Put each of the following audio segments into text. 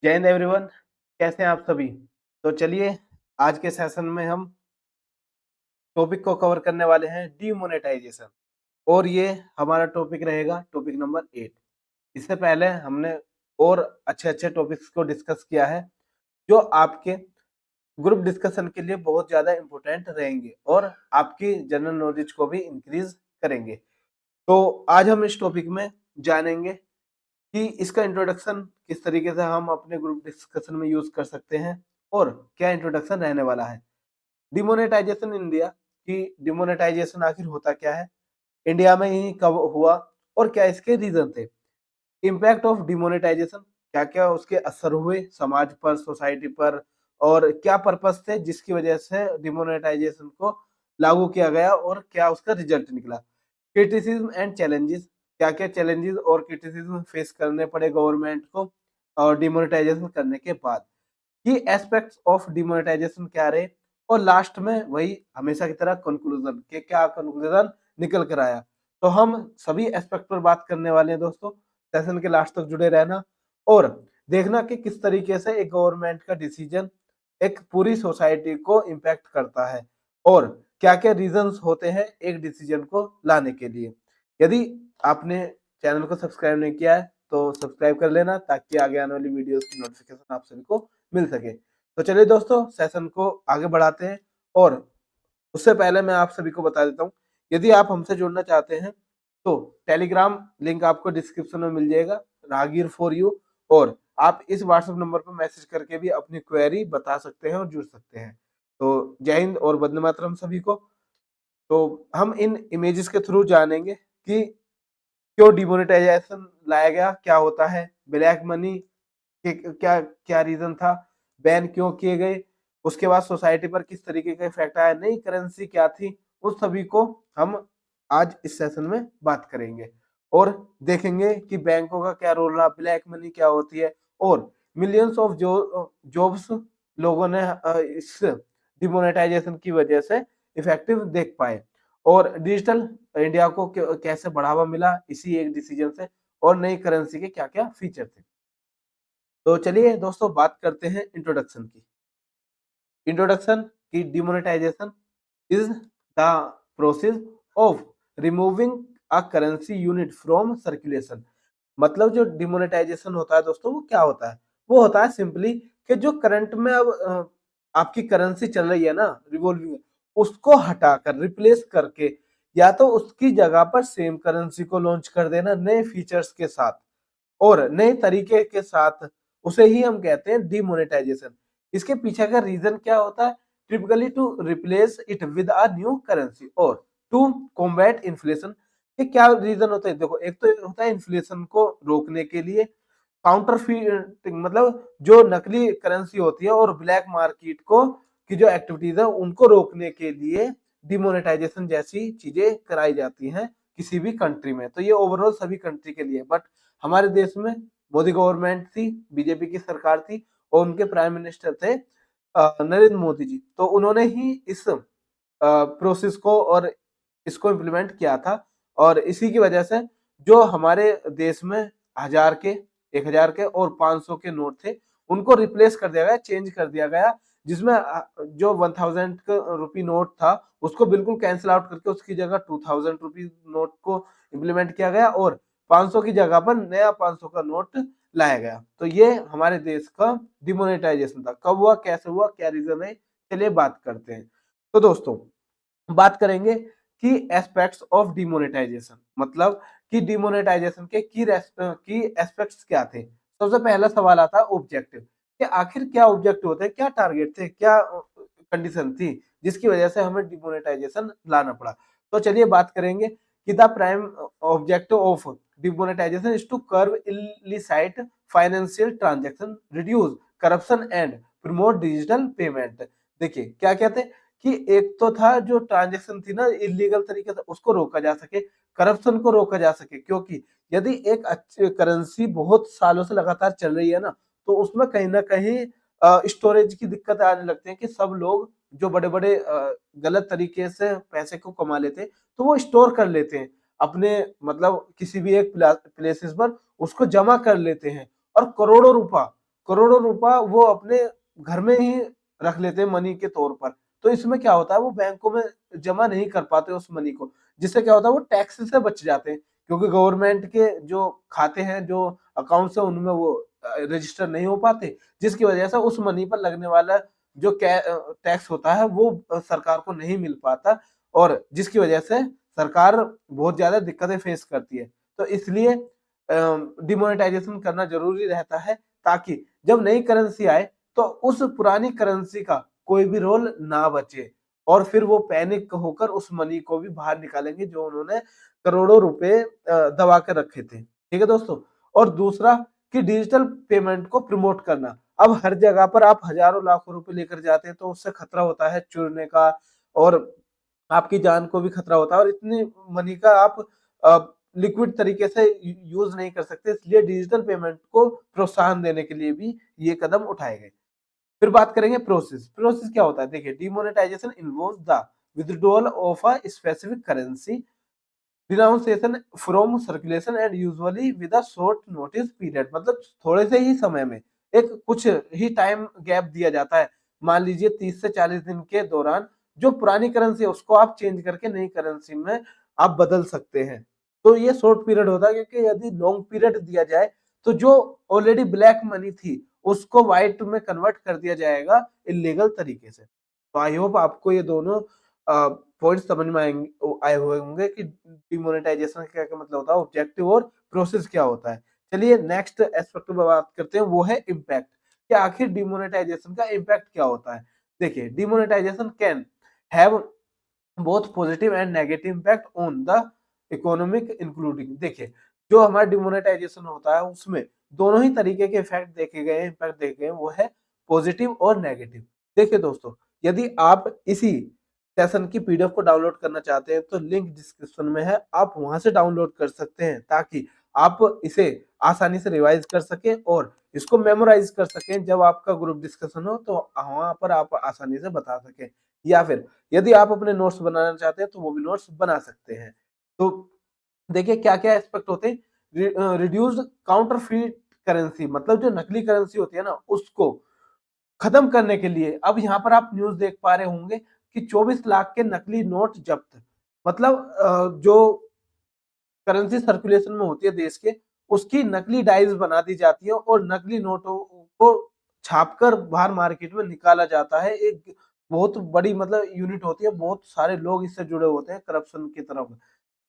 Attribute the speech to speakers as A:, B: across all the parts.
A: जय हिंद एवरीवन। कैसे हैं आप सभी? तो चलिए, आज के सेशन में हम टॉपिक को कवर करने वाले हैं डीमोनेटाइजेशन। और ये हमारा टॉपिक रहेगा टॉपिक नंबर 8। इससे पहले हमने और अच्छे अच्छे टॉपिक्स को डिस्कस किया है जो आपके ग्रुप डिस्कशन के लिए बहुत ज्यादा इंपॉर्टेंट रहेंगे और आपकी जनरल नॉलेज को भी इंक्रीज करेंगे। तो आज हम इस टॉपिक में जानेंगे कि इसका इंट्रोडक्शन किस तरीके से हम अपने ग्रुप डिस्कशन में यूज कर सकते हैं और क्या इंट्रोडक्शन रहने वाला है। डिमोनेटाइजेशन इंडिया की डिमोनेटाइजेशन आखिर होता क्या है, इंडिया में ही कब हुआ और क्या इसके रीजन थे, इम्पैक्ट ऑफ डिमोनेटाइजेशन, क्या क्या उसके असर हुए समाज पर, सोसाइटी पर, और क्या पर्पस थे जिसकी वजह से डिमोनेटाइजेशन को लागू किया गया और क्या उसका रिजल्ट निकला। क्रिटिसिज्म एंड चैलेंजेस, क्या क्या चैलेंजेस और क्रिटिसिज्म फेस करने पड़े गवर्नमेंट को और डिमोनेटाइजेशन करने के बाद। की एस्पेक्ट्स ऑफ डिमोनेटाइजेशन क्या रहे, और लास्ट में वही हमेशा की तरह कंक्लूजन के क्या कंक्लूजन निकल कर आया। तो हम सभी एस्पेक्ट पर बात करने वाले हैं दोस्तों। सेशन के लास्ट तक जुड़े रहना और देखना कि किस तरीके से एक गवर्नमेंट का डिसीजन एक पूरी सोसाइटी को इम्पैक्ट करता है और क्या क्या रीजंस होते हैं एक डिसीजन को लाने के लिए। यदि आपने चैनल को सब्सक्राइब नहीं किया है तो सब्सक्राइब कर लेना ताकि आगे आने वाली वीडियोस की नोटिफिकेशन आप सभी को मिल सके। तो चलिए दोस्तों, सेशन को आगे बढ़ाते हैं और उससे पहले मैं आप सभी को बता देता हूँ, यदि आप हमसे जुड़ना चाहते हैं तो टेलीग्राम लिंक आपको डिस्क्रिप्शन में मिल जाएगा, रागीर फॉर यू। और आप इस व्हाट्सएप नंबर पर मैसेज करके भी अपनी क्वेरी बता सकते हैं और जुड़ सकते हैं। तो जय हिंद और वंदे मातरम सभी को। तो हम इन इमेजेस के थ्रू जानेंगे कि क्यों डिमोनेटाइजेशन लाया गया, क्या होता है, ब्लैक मनी के क्या क्या रीजन था, बैन क्यों किए गए, उसके बाद सोसाइटी पर किस तरीके का इफेक्ट आया, नई करेंसी क्या थी, उस सभी को हम आज इस सेशन में बात करेंगे और देखेंगे कि बैंकों का क्या रोल रहा, ब्लैक मनी क्या होती है और मिलियंस ऑफ जॉब्स लोगों ने इस डिमोनेटाइजेशन की वजह से इफेक्टिव देख पाए और डिजिटल इंडिया को कैसे बढ़ावा मिला इसी एक डिसीजन से और नई करेंसी के क्या क्या फीचर थे। तो चलिए दोस्तों, बात करते हैं इंट्रोडक्शन की। इंट्रोडक्शन की demonetisation is the process of removing a currency unit from circulation. मतलब जो डिमोनेटाइजेशन होता है दोस्तों, वो क्या होता है, वो होता है सिंपली कि जो करंट में अब आपकी करेंसी चल रही है ना रिवॉल्विंग, उसको हटाकर रिप्लेस करके या तो उसकी जगह पर सेम करेंसी को लॉन्च कर देना नए फीचर्स के साथ और नए तरीके के साथ, उसे ही हम कहते हैं डिमोनेटाइजेशन। इसके पीछे का रीजन क्या होता है, typically to replace it with a new currency और टू कॉम्बैट इन्फ्लेशन। ये क्या रीजन होता है, देखो एक तो होता है इन्फ्लेशन को रोकने के लिए, काउंटरफीटिंग मतलब जो नकली करेंसी होती है और ब्लैक मार्केट को की जो एक्टिविटीज है उनको रोकने के लिए डिमोनेटाइजेशन जैसी चीजें कराई जाती हैं किसी भी कंट्री में। तो ये ओवरऑल सभी कंट्री के लिए, बट हमारे देश में मोदी गवर्नमेंट थी, बीजेपी की सरकार थी और उनके प्राइम मिनिस्टर थे नरेंद्र मोदी जी। तो उन्होंने ही इस प्रोसेस को और इसको इम्प्लीमेंट किया था और इसी की वजह से जो हमारे देश में 1000 के, 1000 के और 500 के नोट थे उनको रिप्लेस कर दिया गया, चेंज कर दिया गया, जिसमें जो 1000 रुपी नोट था उसको बिल्कुल कैंसिल आउट करके उसकी जगह 2000 रुपी नोट को इम्प्लीमेंट किया गया और 500 की जगह पर नया 500 का नोट लाया गया। तो ये हमारे देश का डिमोनेटाइजेशन था। कब हुआ, कैसे हुआ, क्या रीजन है, चलिए बात करते हैं। तो दोस्तों, बात करेंगे की एस्पेक्ट्स ऑफ डिमोनेटाइजेशन, मतलब कि डिमोनेटाइजेशन के की एस्पेक्ट्स क्या थे। सबसे पहला सवाल आता है ऑब्जेक्टिव, कि आखिर क्या ऑब्जेक्टिव होते हैं, क्या टारगेट थे, क्या कंडीशन थी जिसकी वजह से हमें डिमोनेटाइजेशन लाना पड़ा। तो चलिए बात करेंगे कि the prime objective of demonetisation is to curb illicit financial transaction, reduce corruption and promote digital payment. देखिए क्या कहते हैं कि एक तो था जो ट्रांजैक्शन थी ना इलीगल तरीके से, उसको रोका जा सके, करप्शन को रोका जा सके, क्योंकि यदि एक अच्छी करेंसी बहुत सालों से लगातार चल रही है ना तो उसमें कहीं ना कहीं स्टोरेज की दिक्कत आने लगती है कि सब लोग जो बड़े बड़े गलत तरीके से पैसे को कमा लेते हैं तो वो स्टोर कर लेते हैं अपने, मतलब किसी भी एक प्लेसेस पर उसको जमा कर लेते हैं और करोड़ों रुपया करोड़ों रुपया वो अपने घर में ही रख लेते हैं मनी के तौर पर। तो इसमें क्या होता है, वो बैंकों में जमा नहीं कर पाते उस मनी को, जिससे क्या होता है वो टैक्स से बच जाते हैं, क्योंकि गवर्नमेंट के जो खाते हैं, जो अकाउंट्स है, उनमें वो रजिस्टर नहीं हो पाते, जिसकी वजह से उस मनी पर लगने वाला जो टैक्स होता है वो सरकार को नहीं मिल पाता, और जिसकी वजह से सरकार बहुत ज्यादा दिक्कतें फेस करती है। तो इसलिए डिमोनेटाइजेशन करना जरूरी रहता है, ताकि जब नई करेंसी आए तो उस पुरानी करेंसी का कोई भी रोल ना बचे, और फिर वो पैनिक होकर उस मनी को भी बाहर निकालेंगे जो उन्होंने करोड़ों रुपए दबा के रखे थे। ठीक है दोस्तों। और दूसरा कि डिजिटल पेमेंट को प्रमोट करना। अब हर जगह पर आप हजारों लाखों रुपए लेकर जाते हैं तो उससे खतरा होता है चुरने का, और आपकी जान को भी खतरा होता है, और इतनी मनी का आप लिक्विड तरीके से यूज नहीं कर सकते, इसलिए डिजिटल पेमेंट को प्रोत्साहन देने के लिए भी ये कदम उठाए गए। फिर बात करेंगे प्रोसेस। प्रोसेस क्या होता है? देखिए, demonetisation involves the withdrawal of a specific currency, denunciation from circulation and usually with a short notice period. मतलब थोड़े से ही समय में, एक कुछ ही टाइम गैप दिया जाता है। मान लीजिए 30 से 40 दिन के दौरान जो पुरानी करेंसी है उसको आप चेंज करके नई करेंसी में आप बदल सकते हैं। तो ये शॉर्ट पीरियड होता है, क्योंकि यदि लॉन्ग पीरियड दिया जाए तो जो ऑलरेडी ब्लैक मनी थी उसको व्हाइट में कन्वर्ट कर दिया जाएगा इलीगल तरीके से। तो आई होप आपको ये दोनों पॉइंट समझ में आए हुए होंगे कि डिमोनेटाइजेशन का क्या मतलब होता है, ऑब्जेक्टिव और प्रोसेस क्या होता है। चलिए नेक्स्ट एस्पेक्ट पे बात करते हैं, वो है इम्पैक्ट। कि आखिर डिमोनेटाइजेशन का इम्पैक्ट क्या होता है? देखिए, demonetisation can have both positive and negative impact on the economic including. देखिए, जो हमारा डिमोनेटाइजेशन होता है उसमें दोनों ही तरीके के इफेक्ट देखे गए हैं, इम्पैक्ट देखे गए हैं, वो है पॉजिटिव और नेगेटिव। देखिए दोस्तों, यदि आप इसी सेशन की पीडीएफ को डाउनलोड करना चाहते हैं तो लिंक डिस्क्रिप्शन में है, आप वहां से डाउनलोड कर सकते हैं, ताकि आप इसे आसानी से रिवाइज कर सकें और इसको मेमोराइज कर सकें। जब आपका ग्रुप डिस्कशन हो तो वहां पर आप आसानी से बता सकें, या फिर यदि आप अपने नोट्स बनाना चाहते हैं तो वो भी नोट्स बना सकते हैं। तो देखिए क्या क्या एस्पेक्ट होते हैं। रिड्यूस्ड काउंटरफीट करेंसी, मतलब जो नकली करेंसी होती है ना, उसको खत्म करने के लिए अब यहाँ पर आप न्यूज देख पा रहे होंगे कि 24 लाख के नकली नोट जब्त। मतलब जो करेंसी सर्कुलेशन में होती है देश के, उसकी नकली डाइज बना दी जाती है और नकली नोटों को छापकर बाहर मार्केट में निकाला जाता है। एक बहुत बड़ी मतलब यूनिट होती है, बहुत सारे लोग इससे जुड़े होते हैं करप्शन की तरफ।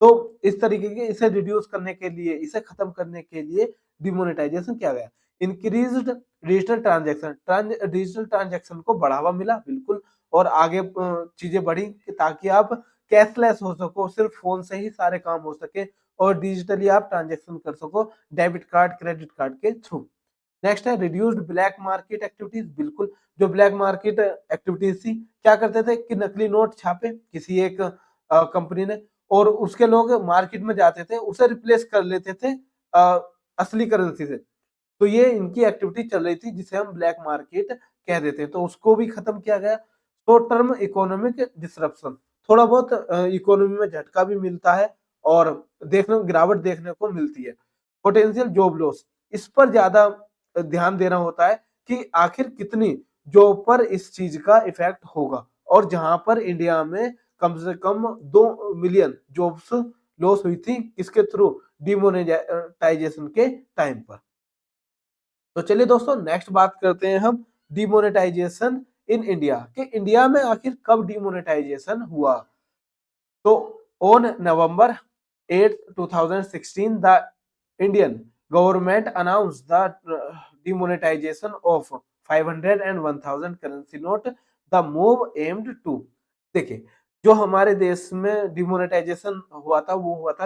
A: तो इस तरीके के इसे रिड्यूस करने के लिए, इसे खत्म करने के लिए डिमोनेटाइजेशन किया गया। Increased digital transaction, digital transaction को बढ़ावा मिला, बिल्कुल। और आगे चीजें बढ़ी ताकि आप कैशलेस हो सको, सिर्फ फोन से ही सारे काम हो सके और डिजिटली आप ट्रांजैक्शन कर सको डेबिट कार्ड, क्रेडिट कार्ड के थ्रू। नेक्स्ट है रिड्यूस्ड ब्लैक मार्केट एक्टिविटीज। बिल्कुल, जो ब्लैक मार्केट एक्टिविटीज थी, क्या करते थे कि नकली नोट छापे किसी एक कंपनी ने, और उसके लोग मार्केट में जाते थे, उसे रिप्लेस कर लेते थे अ, असली करेंसी से। तो ये इनकी एक्टिविटी चल रही थी, जिसे हम ब्लैक मार्केट कह देते हैं। तो उसको भी खत्म किया गया। शॉर्ट टर्म इकोनॉमिक डिसरप्शन, थोड़ा बहुत इकोनॉमी में झटका भी मिलता है और देखने गिरावट देखने को मिलती है। पोटेंशियल जॉब लॉस, इस पर ज्यादा ध्यान देना होता है कि आखिर कितनी जॉब पर इस चीज का इफेक्ट होगा, और जहां पर इंडिया में कम से कम 2 मिलियन जॉब्स लॉस हुई थी, किसके थ्रू? डिमोनेटाइजेशन के टाइम पर। तो चलिए दोस्तों नेक्स्ट बात करते हैं हम डिमोनेटाइजेशन इन इंडिया, कि इंडिया में आखिर कब डिमोनेटाइजेशन हुआ। तो on November 8, 2016, the Indian government announced the demonetization of 500 and 1000 currency note. The move aimed to, देखिए, जो हमारे देश में डिमोनेटाइजेशन हुआ था वो हुआ था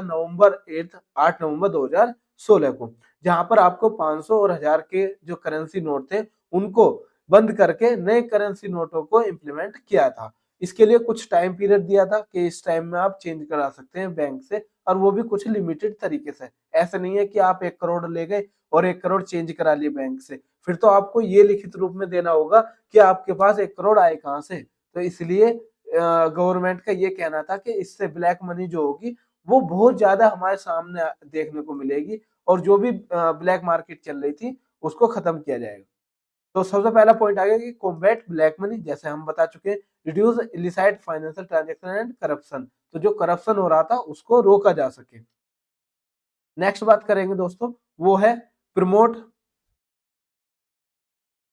A: आठ नवंबर 2016 को, जहां पर आपको 500 और 1000 के जो करेंसी नोट थे उनको बंद करके नए करेंसी नोटों को इम्प्लीमेंट किया था। इसके लिए कुछ टाइम पीरियड दिया था कि इस टाइम में आप चेंज करा सकते हैं बैंक से, और वो भी कुछ लिमिटेड तरीके से। ऐसा नहीं है कि आप 1 करोड़ ले गए और 1 करोड़ चेंज करा लिए बैंक से, फिर तो आपको ये लिखित रूप में देना होगा कि आपके पास 1 करोड़ आए कहाँ से। तो इसलिए गवर्नमेंट का ये कहना था कि इससे ब्लैक मनी जो होगी वो बहुत ज्यादा हमारे सामने देखने को मिलेगी, और जो भी ब्लैक मार्केट चल रही थी उसको खत्म किया जाएगा। तो सबसे पहला पॉइंट आ गया कि कॉम्बैट ब्लैक मनी, जैसे हम बता चुके हैं, reduce illicit financial transaction and corruption, तो जो करप्शन हो रहा था उसको रोका जा सके। नेक्स्ट बात करेंगे दोस्तों, वो है प्रमोट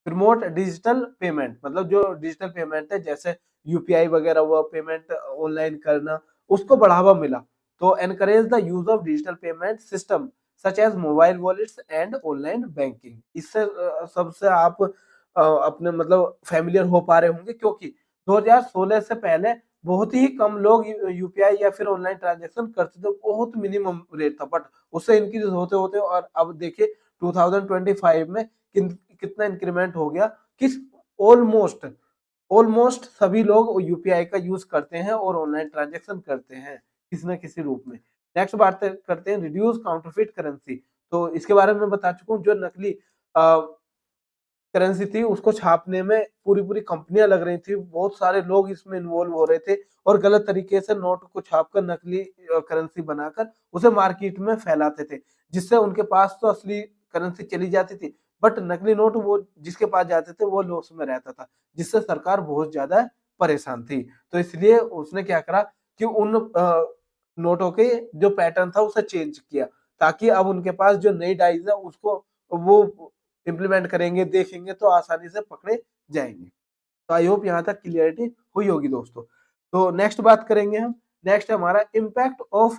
A: प्रमोट डिजिटल पेमेंट, मतलब जो डिजिटल पेमेंट है जैसे यूपीआई वगैरह हुआ, पेमेंट ऑनलाइन करना, उसको बढ़ावा मिला। तो encourage the use of digital payment system such as mobile wallets and online banking. इससे सबसे आप अपने मतलब फैमिलियर हो पा रहे होंगे, क्योंकि 2016 से पहले बहुत ही कम लोग यूपीआई या फिर ऑनलाइन ट्रांजैक्शन करते थे, बहुत मिनिमम रेट था, बट उससे इंक्रीज होते होते और अब देखिए 2025 में कितना इंक्रीमेंट हो गया कि ऑलमोस्ट ऑलमोस्ट सभी लोग यूपीआई का यूज करते हैं और ऑनलाइन ट्रांजैक्शन करते हैं किसी न किसी रूप में। नेक्स्ट बात करते हैं रिड्यूस काउंटरफिट करेंसी। तो इसके बारे में बता चुका हूँ, जो नकली करेंसी थी उसको छापने में पूरी पूरी कंपनियां लग रही थी, बहुत सारे लोग इसमें इन्वॉल्व हो रहे थे और गलत तरीके से नोट को छापकर नकली करेंसी बनाकर उसे मार्केट में फैलाते थे, जिससे उनके पास तो असली करेंसी चली जाती थी, बट नकली नोट वो जिसके पास जाते थे वो लॉस में रहता था, जिससे सरकार बहुत ज्यादा परेशान थी। तो इसलिए उसने क्या करा कि उन नोटों के जो पैटर्न था उसे चेंज किया, ताकि अब उनके पास जो नई डाइज है उसको वो इम्प्लीमेंट करेंगे, देखेंगे तो आसानी से पकड़े जाएंगे। तो आई होप यहाँ तक क्लियरिटी हुई होगी दोस्तों। तो नेक्स्ट बात करेंगे हम, नेक्स्ट है हमारा इम्पैक्ट ऑफ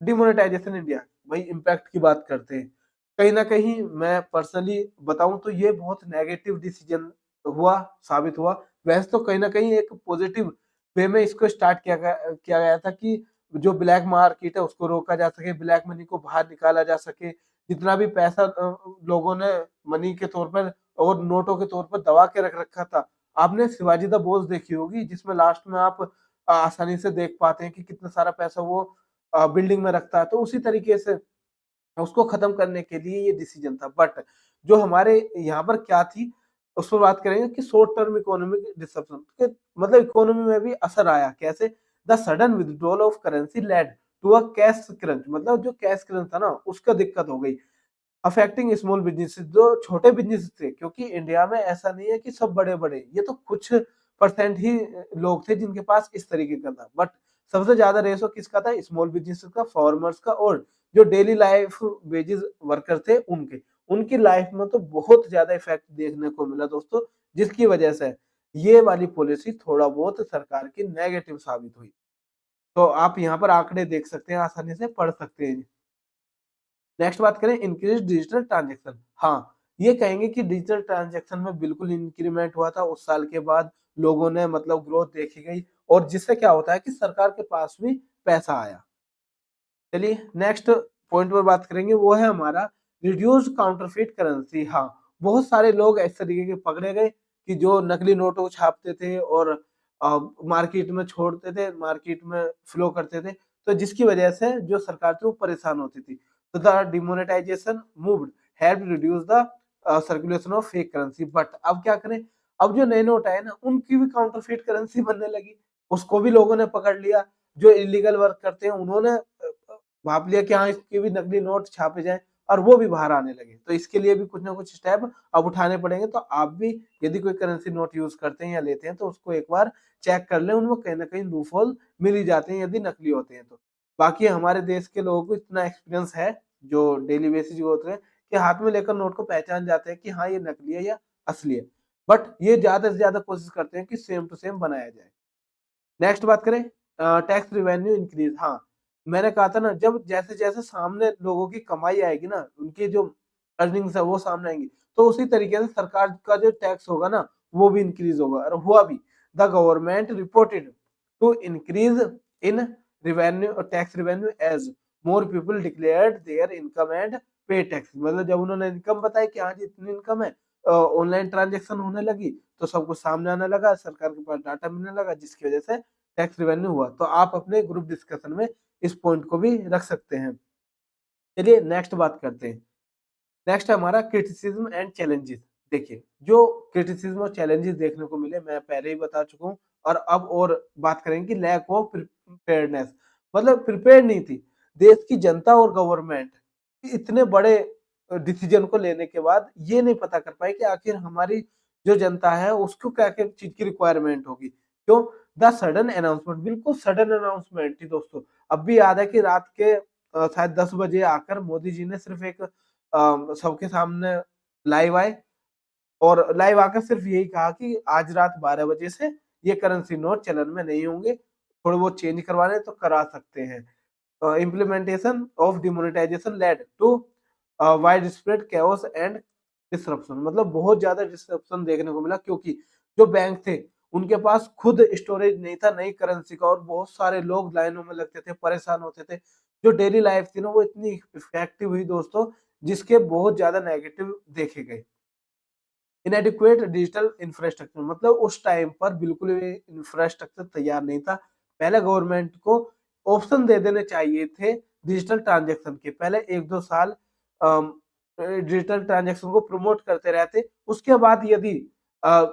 A: डिमोनेटाइजेशन इंडिया। भाई इम्पैक्ट की बात करते हैं, कहीं ना कहीं मैं पर्सनली बताऊं तो ये बहुत नेगेटिव डिसीजन हुआ, साबित हुआ। वैसे तो कहीं ना कहीं एक पॉजिटिव वे में इसको स्टार्ट किया गया था कि जो ब्लैक मार्केट है उसको रोका जा सके, ब्लैक मनी को बाहर निकाला जा सके, जितना भी पैसा लोगों ने मनी के तौर पर और नोटों के तौर पर दबा के रख रखा था। आपने शिवाजी द बोस देखी होगी, जिसमें लास्ट में आप आसानी से देख पाते हैं कि कितना सारा पैसा वो बिल्डिंग में रखता है। तो उसी तरीके से उसको खत्म करने के लिए ये डिसीजन था, बट जो हमारे यहाँ पर क्या थी उस पर बात करेंगे कि शॉर्ट टर्म इकोनॉमिक डिसरप्शन, मतलब इकोनॉमी में भी असर आया कैसे। The sudden withdrawal of currency led to a cash crunch, मतलब जो कैश क्रंच था ना उसका दिक्कत हो गई, अफेक्टिंग स्मॉल बिजनेस, जो छोटे बिजनेस थे, क्योंकि इंडिया में ऐसा नहीं है कि सब बड़े बड़े, ये तो कुछ परसेंट ही लोग थे जिनके पास इस तरीके का था, बट सबसे ज्यादा रेशो किसका था, स्मॉल बिजनेस का, फार्मर्स का, और जो डेली लाइफ वेजेस वर्कर थे उनके, उनकी लाइफ में तो बहुत ज्यादा इफेक्ट देखने को मिला दोस्तों, जिसकी वजह से ये वाली पॉलिसी थोड़ा बहुत सरकार की नेगेटिव साबित हुई। तो आप यहाँ पर आंकड़े देख सकते हैं, आसानी से पढ़ सकते हैं। नेक्स्ट बात करें इंक्रीज डिजिटल ट्रांजेक्शन। हाँ, ये कहेंगे कि डिजिटल ट्रांजेक्शन में बिल्कुल इंक्रीमेंट हुआ था उस साल के बाद, लोगों ने मतलब ग्रोथ देखी गई, और जिससे क्या होता है कि सरकार के पास भी पैसा आया। चलिए नेक्स्ट पॉइंट पर बात करेंगे, वो है हमारा रिड्यूस काउंटरफीट करेंसी। हाँ, बहुत सारे लोग इस तरीके के पकड़े गए कि जो नकली नोटों को छापते थे और मार्केट में छोड़ते थे, मार्केट में फ्लो करते थे, तो जिसकी वजह से जो सरकार थी वो परेशान होती थी। तो the demonetisation moved help reduce the circulation of fake currency, but अब क्या करें, अब जो नए नोट आए ना उनकी भी काउंटरफीट करेंसी बनने लगी, उसको भी लोगों ने पकड़ लिया। जो इलीगल वर्क करते हैं उन्होंने भाप लिया कि हाँ इसके भी नकली नोट छापे जाएं, और वो भी बाहर आने लगे। तो इसके लिए भी कुछ ना कुछ स्टेप अब उठाने पड़ेंगे। तो आप भी यदि कोई करेंसी नोट यूज करते हैं या लेते हैं तो उसको एक बार चेक कर लें, उनमें कहीं ना कहीं लूपहोल मिल ही जाते हैं यदि नकली होते हैं तो। बाकी हमारे देश के लोगों को इतना एक्सपीरियंस है जो डेली बेसिस जो होते हैं कि हाथ में लेकर नोट को पहचान जाते हैं कि हाँ ये नकली है या असली है, बट ये ज्यादा से ज्यादा कोशिश करते हैं कि सेम टू सेम बनाया जाए। नेक्स्ट बात करें टैक्स रिवेन्यू इंक्रीज। हाँ, मैंने कहा था ना, जब जैसे जैसे सामने लोगों की कमाई आएगी ना, उनकी जो अर्निंग्स है वो सामने आएंगी, तो उसी तरीके से सरकार का जो टैक्स होगा ना वो भी इंक्रीज होगा, और हुआ भी। The government reported to increase in revenue tax revenue as more people declared their income and pay tax, मतलब जब उन्होंने इनकम बताई कि हाँ जी इतनी इनकम है, ऑनलाइन ट्रांजेक्शन होने लगी, तो सब कुछ सामने आने लगा, सरकार के पास डाटा मिलने लगा, जिसकी वजह से टैक्स रिवेन्यू हुआ। तो आप अपने ग्रुप डिस्कशन में इस पॉइंट को भी रख सकते हैं। चलिए नेक्स्ट बात करते हैं। नेक्स्ट है हमारा क्रिटिसिज्म एंड चैलेंजेस। देखिए जो क्रिटिसिज्म और चैलेंजेस देखने को मिले मैं पहले ही बता चुका हूँ, और अब और बात करेंगे कि लैक ऑफ प्रिपेयर्डनेस, मतलब प्रिपेयर नहीं थी देश की जनता और गवर्नमेंट, इतने बड़े डिसीजन को लेने के बाद ये नहीं पता कर पाए कि आखिर हमारी जो जनता है उसको क्या-क्या चीज़ की रिक्वायरमेंट होगी। क्यों? द सडन अनाउंसमेंट, बिल्कुल सडन अनाउंसमेंट थी दोस्तों। अब भी याद है कि रात के शायद 10 बजे आकर मोदी जी ने सिर्फ एक सबके सामने लाइव आए और लाइव आकर सिर्फ यही कहा कि आज रात 12 बजे से ये करेंसी नोट चलन में नहीं होंगे, थोड़े बहुत चेंज करवाने तो करा सकते हैं। Implementation of demonetization led to widespread chaos and disruption, मतलब बहुत ज्यादा डिसरप्शन देखने को मिला क्योंकि जो बैंक थे उनके पास खुद स्टोरेज नहीं था नई करेंसी का और बहुत सारे लोग लाइनों में लगते थे, परेशान होते थे। जो डेली लाइफ थी ना वो इतनी इफेक्टिव हुई दोस्तों, जिसके बहुत ज्यादा नेगेटिव देखे गए। इनएडिक्वेट डिजिटल इंफ्रास्ट्रक्चर, मतलब उस टाइम पर बिल्कुल भी इंफ्रास्ट्रक्चर तैयार नहीं था। पहले गवर्नमेंट को ऑप्शन दे देने चाहिए थे डिजिटल ट्रांजैक्शन के। पहले 1-2 साल डिजिटल ट्रांजैक्शन को प्रमोट करते रहते। उसके बाद यदि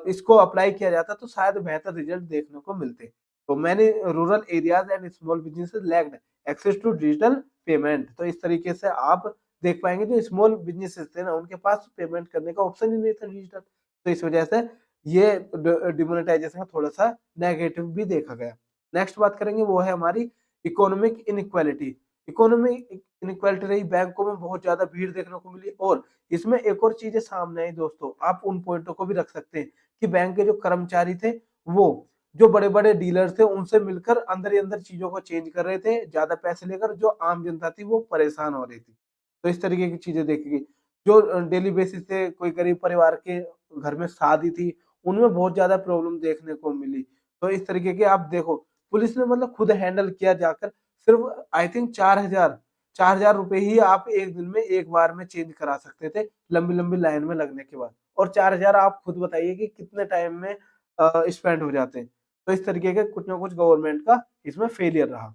A: इसको अप्लाई किया जाता तो शायद बेहतर रिजल्ट देखने को मिलते। तो many rural areas and small businesses lacked access to digital payment. तो इस तरीके से आप देख पाएँगे जो स्मॉल बिज़नेसेस थे ना, उनके पास पेमेंट करने का ऑप्शन ही नहीं था डिजिटल। तो इस वजह से ये डिमोनेटाइजेशन का थोड़ा-सा नेगेटिव भी देखा गया। नेक्स्ट बात करेंगे वो है हमारी इकोनॉमिक इनइक्वालिटी। इकोनॉमिक इनइक्वालिटी रही, बैंकों में बहुत ज़्यादा भीड़ देखने को मिली और इसमें एक और चीज़ें सामने आई दोस्तों, आप उन पॉइंटों को भी रख सकते हैं कि बैंक के जो कर्मचारी थे, वो जो बड़े-बड़े डीलर थे, उनसे मिलकर अंदर ही अंदर चीज़ों को चेंज कर रहे थे, ज़्यादा पैसे लेकर, जो आम जनता थी वो परेशान हो रही थी। तो इस तरीके की चीज़ें देखी गई। जो डेली बेसिस पे कोई गरीब परिवार के घर में शादी थी, उनमें बहुत ज़्यादा प्रॉब्लम देखने को मिली। तो इस तरीके के आप देखो, पुलिस ने मतलब खुद हैंडल किया जाकर, सिर्फ आई थिंक 4,000 रुपए ही आप एक दिन में एक बार में चेंज करा सकते थे, लंबी-लंबी लाइन में लगने के बाद। और 4,000 आप खुद बताइए कि कितने टाइम में स्पेंड हो जाते हैं। तो इस तरीके के कुछ ना कुछ गवर्नमेंट का इसमें फेलियर रहा।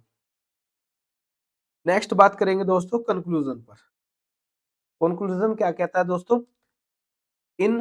A: नेक्स्ट बात करेंगे दोस्तों कंक्लूजन पर। कंक्लूजन क्या कहता है दोस्तों? In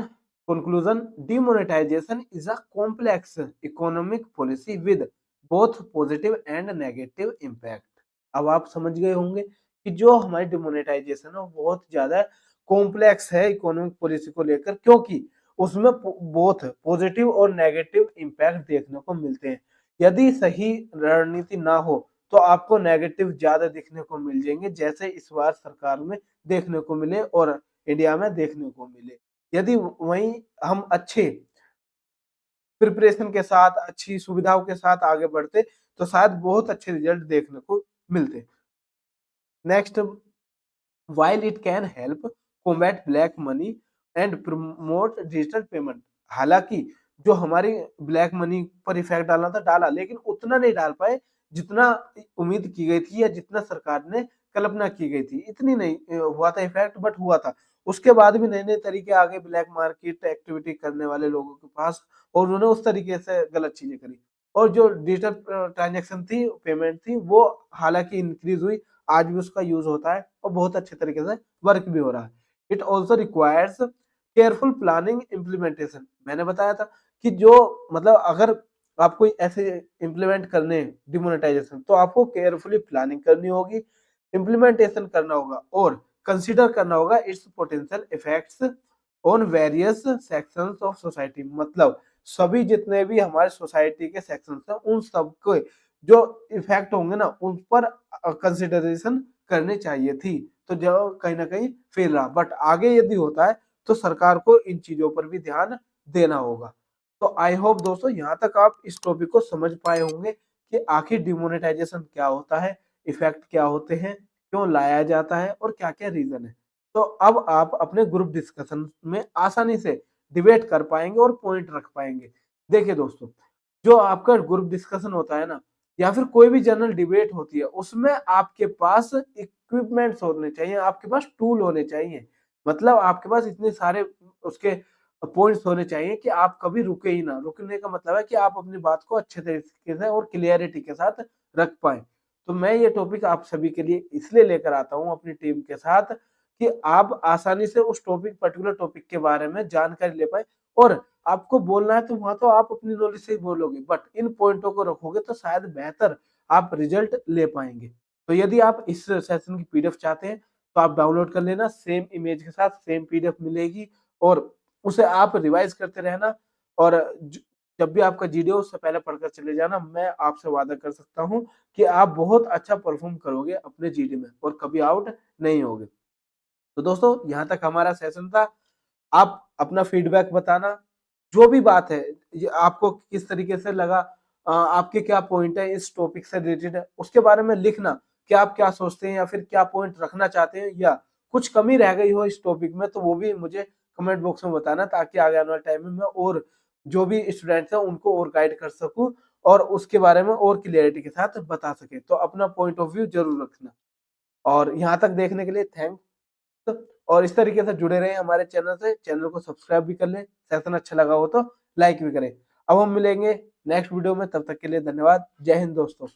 A: conclusion, demonetization is a complex economic policy with both positive and negative impact. अब आप समझ गए होंगे कि जो हमारी डिमोनेटाइजेशन है वो बहुत ज्यादा कॉम्प्लेक्स है इकोनॉमिक पॉलिसी को लेकर, क्योंकि उसमें बोथ पॉजिटिव और नेगेटिव इम्पैक्ट देखने को मिलते हैं। यदि सही रणनीति ना हो तो आपको नेगेटिव ज्यादा देखने को मिल जाएंगे, जैसे इस बार सरकार में देखने को मिले और इंडिया में देखने को मिले। यदि वहीं हम अच्छे प्रिपरेशन के साथ, अच्छी सुविधाओं के साथ आगे बढ़ते, तो शायद बहुत अच्छे रिजल्ट देखने को मिलते। Next, while it can help combat black money and promote digital payment, हालांकि जो हमारी ब्लैक मनी पर इफेक्ट डालना था डाला, लेकिन उतना नहीं डाल पाए जितना उम्मीद की गई थी या जितना सरकार ने कल्पना की गई थी। इतनी नहीं हुआ था इफेक्ट, बट हुआ था। उसके बाद भी नए नए तरीके आ गए ब्लैक मार्केट एक्टिविटी करने वाले लोगों के पास, और उन्होंने उस तरीके से गलत चीजें करी। और जो डिजिटल ट्रांजेक्शन थी, पेमेंट थी, वो हालांकि इंक्रीज हुई, आज भी उसका यूज होता है और बहुत अच्छे तरीके से वर्क भी हो रहा है। It also requires careful planning implementation. मैंने बताया था कि जो मतलब अगर आपको ऐसे इम्प्लीमेंट करने डिमोनेटाइजेशन, तो आपको केयरफुली प्लानिंग करनी होगी, इम्प्लीमेंटेशन करना होगा और कंसिडर करना होगा it's potential effects on various sections of society. मतलब सभी जितने भी हमारे सोसाइटी के सेक्शंस हैं उन सबको जो इफेक्ट होंगे ना, उन पर कंसिडरेशन करनी चाहिए थी। तो जो कहीं ना कहीं फेल रहा, बट आगे यदि होता है तो सरकार को इन चीजों पर भी ध्यान देना होगा। तो आई होप दोस्तों यहाँ तक आप इस टॉपिक को समझ पाए होंगे कि आखिर डिमोनेटाइजेशन क्या होता है, इफेक्ट क्या होते हैं, क्यों लाया जाता है और क्या क्या रीजन है। तो अब आप अपने ग्रुप डिस्कशन में आसानी से डिबेट कर पाएंगे और पॉइंट रख पाएंगे। देखिए दोस्तों, जो आपका ग्रुप डिस्कशन होता है ना, या फिर कोई भी जनरल डिबेट होती है, उसमें आपके पास इक्विपमेंट्स होने चाहिए, आपके पास टूल होने चाहिए। मतलब आपके पास इतने सारे उसके पॉइंट्स होने चाहिए कि आप कभी रुके ही ना। रुकने का मतलब है कि आप अपनी बात को अच्छे तरीके से और क्लियरिटी के साथ रख पाए। तो मैं ये टॉपिक आप सभी के लिए इसलिए लेकर आता हूँ अपनी टीम के साथ कि आप आसानी से उस टॉपिक पर्टिकुलर टॉपिक के बारे में जानकारी ले पाए। और आपको बोलना है तो वहां तो आप अपनी नॉलेज से ही बोलोगे, बट इन पॉइंटों को रखोगे तो शायद बेहतर आप रिजल्ट ले पाएंगे। तो यदि आप इस सेशन की पीडीएफ चाहते हैं तो आप डाउनलोड कर लेना, सेम इमेज के साथ सेम पीडीएफ मिलेगी और उसे आप रिवाइज करते रहना और जब भी आपका जीडी हो उससे पहले पढ़कर चले जाना। मैं आपसे वादा कर सकता हूँ कि आप बहुत अच्छा परफॉर्म करोगे अपने जीडी में और कभी आउट नहीं होगे। तो दोस्तों यहाँ तक हमारा सेशन था। आप अपना फीडबैक बताना, जो भी बात है ये आपको किस तरीके से लगा, आपके क्या पॉइंट है इस टॉपिक से रिलेटेड है उसके बारे में लिखना कि आप क्या सोचते हैं या फिर क्या पॉइंट रखना चाहते हैं या कुछ कमी रह गई हो इस टॉपिक में तो वो भी मुझे कमेंट बॉक्स में बताना, ताकि आगे आने वाले टाइम में मैं और जो भी स्टूडेंट्स हैं उनको और गाइड कर सकूं और उसके बारे में और क्लियरिटी के साथ बता सके। तो अपना पॉइंट ऑफ व्यू जरूर रखना और यहाँ तक देखने के लिए थैंक्स। और इस तरीके से जुड़े रहे हमारे चैनल से, चैनल को सब्सक्राइब भी कर लें, सेशन अच्छा लगा हो तो लाइक भी करें। अब हम मिलेंगे नेक्स्ट वीडियो में, तब तक के लिए धन्यवाद। जय हिंद दोस्तों।